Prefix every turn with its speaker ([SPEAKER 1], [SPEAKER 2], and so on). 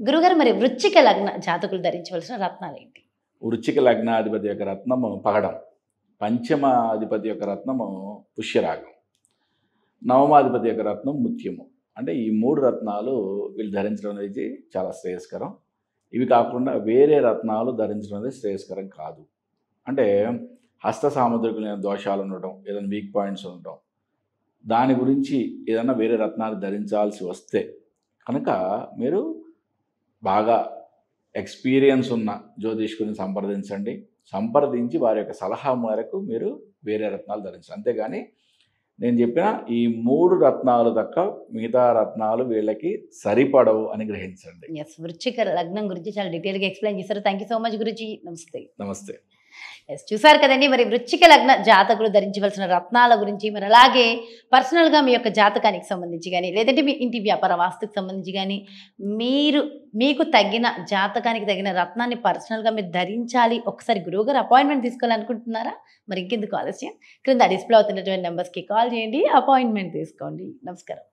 [SPEAKER 1] గురుగారు మరి వృశ్చిక లగ్న జాతకులు ధరించవలసిన రత్నాలు ఏంటి?
[SPEAKER 2] వృశ్చిక లగ్నాధిపతి యొక్క రత్నము పగడం, పంచమాధిపతి యొక్క రత్నము పుష్యరాగం, నవమాధిపతి యొక్క రత్నం ముత్యము. అంటే ఈ 3 రత్నాలు వీళ్ళు ధరించడం అనేది చాలా శ్రేయస్కరం. ఇవి కాకుండా వేరే రత్నాలు ధరించడం అనేది శ్రేయస్కరం కాదు. అంటే హస్త సాముద్రికమైన దోషాలు ఉండటం, ఏదైనా వీక్ పాయింట్స్ ఉండటం, దాని గురించి ఏదైనా వేరే రత్నాలు ధరించాల్సి వస్తే కనుక మీరు బాగా ఎక్స్పీరియన్స్ ఉన్న జ్యోతిష్కుని సంప్రదించి వారి యొక్క సలహా మేరకు మీరు వేరే రత్నాలు ధరించాలి. అంతేగాని నేను చెప్పిన ఈ 3 రత్నాలు తక్క మిగతా రత్నాలు వీళ్ళకి సరిపడవు అని గ్రహించండి.
[SPEAKER 1] ఎస్, వృశ్చిక లగ్నం గురించి చాలా డీటెయిల్గా ఎక్స్ప్లెయిన్ చేశారు. Thank you so much Guruji. నమస్తే.
[SPEAKER 2] నమస్తే.
[SPEAKER 1] ఎస్, చూసారు కదండి మరి వృశ్చిక లగ్న జాతకులు ధరించవలసిన రత్నాల గురించి. మరి అలాగే పర్సనల్గా మీ యొక్క జాతకానికి సంబంధించి కానీ, లేదంటే మీ ఇంటి వ్యాపార వాస్తుకు సంబంధించి కానీ మీకు తగిన జాతకానికి తగిన రత్నాన్ని పర్సనల్గా మీరు ధరించాలి, ఒకసారి గురువుగారు అపాయింట్మెంట్ తీసుకోవాలనుకుంటున్నారా? మరి ఇంకెందుకు ఆలస్యం, క్రింద డిస్ప్లే అవుతున్నటువంటి నెంబర్స్కి కాల్ చేయండి, అపాయింట్మెంట్ తీసుకోండి. నమస్కారం.